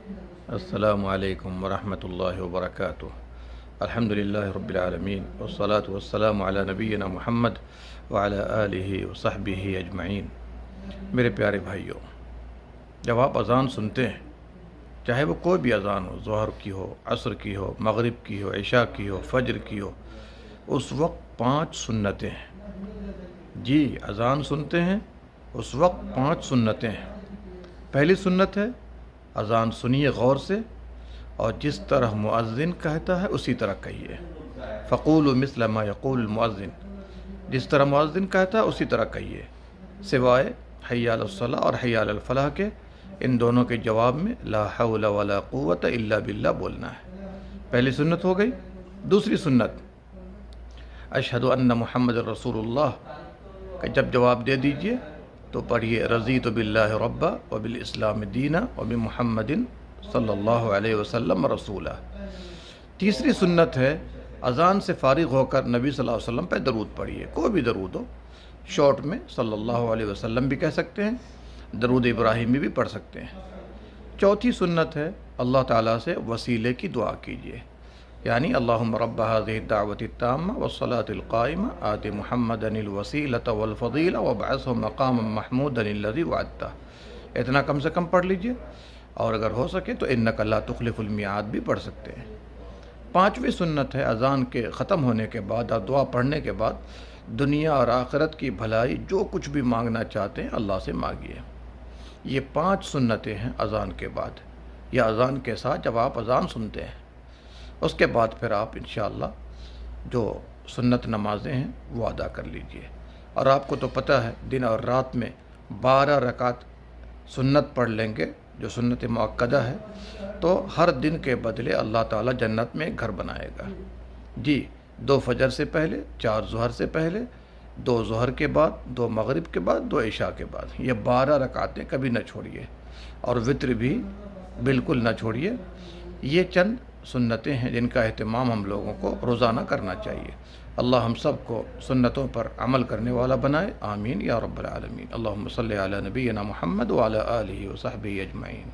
السلام علیکم ورحمۃ اللہ وبرکاتہ۔ الحمد للہ رب العالمین والصلاة والسلام علی نبینا محمد وعلی آلہ وصحبہ اجمعین۔ میرے پیارے بھائیوں، جب آپ اذان سنتے ہیں، چاہے وہ کوئی بھی اذان ہو، ظہر کی ہو، عصر کی ہو، مغرب کی ہو، عشاء کی ہو، فجر کی ہو، اس وقت 5 سنتیں ہیں۔ جی، اذان سنتے ہیں اس وقت 5 سنتیں ہیں۔ پہلی سنت ہے اذان سنیے غور سے، اور جس طرح مؤذن کہتا ہے اسی طرح کہیے۔ فقولوا مثل ما یقول المؤذن، جس طرح مؤذن کہتا ہے اسی طرح کہیے، سوائے حی علی الصلاۃ اور حی علی الفلاح کے۔ ان دونوں کے جواب میں لا حول ولا قوت الا باللہ بولنا ہے۔ پہلی سنت ہو گئی۔ دوسری سنت اشہد ان محمد رسول اللہ کا جب جواب دے دیجئے تو پڑھیے رضیت باللہ ربا وبالاسلام دینا وبمحمد صلی اللہ علیہ وسلم رسولہ۔ تیسری سنت ہے اذان سے فارغ ہو کر نبی صلی اللہ علیہ وسلم پہ درود پڑھیے، کوئی بھی درود ہو، شارٹ میں صلی اللہ علیہ وسلم بھی کہہ سکتے ہیں، درود ابراہیمی بھی پڑھ سکتے ہیں۔ چوتھی سنت ہے اللہ تعالیٰ سے وسیلے کی دعا کیجیے، یعنی اللہم رب هذه الدعوة التامة والصلاة القائمة آت محمدا الوسیلة والفضیلة وابعثه مقاما محمودا الذی وعدتہ۔ اتنا کم سے کم پڑھ لیجئے، اور اگر ہو سکے تو انک لا تخلف المیعاد بھی پڑھ سکتے ہیں۔ پانچویں سنت ہے اذان کے ختم ہونے کے بعد اور دعا پڑھنے کے بعد دنیا اور آخرت کی بھلائی جو کچھ بھی مانگنا چاہتے ہیں اللہ سے مانگیے۔ یہ 5 سنتیں ہیں اذان کے بعد، یا اذان کے ساتھ جب آپ اذان سنتے ہیں۔ اس کے بعد پھر آپ انشاءاللہ جو سنت نمازیں ہیں وہ ادا کر لیجئے۔ اور آپ کو تو پتہ ہے دن اور رات میں 12 رکعت سنت پڑھ لیں گے جو سنت مؤکدہ ہے، تو ہر دن کے بدلے اللہ تعالیٰ جنت میں ایک گھر بنائے گا۔ جی، 2 فجر سے پہلے، 4 ظہر سے پہلے، 2 ظہر کے بعد، 2 مغرب کے بعد، 2 عشاء کے بعد، یہ 12 رکعتیں کبھی نہ چھوڑیے، اور وتر بھی بالکل نہ چھوڑیے۔ یہ چند سنتیں ہیں جن کا اہتمام ہم لوگوں کو روزانہ کرنا چاہیے۔ اللہ ہم سب کو سنتوں پر عمل کرنے والا بنائے، آمین یا رب العالمین۔ اللہم صلی علی نبینا محمد وعلی آلہ وصحبہ اجمعین۔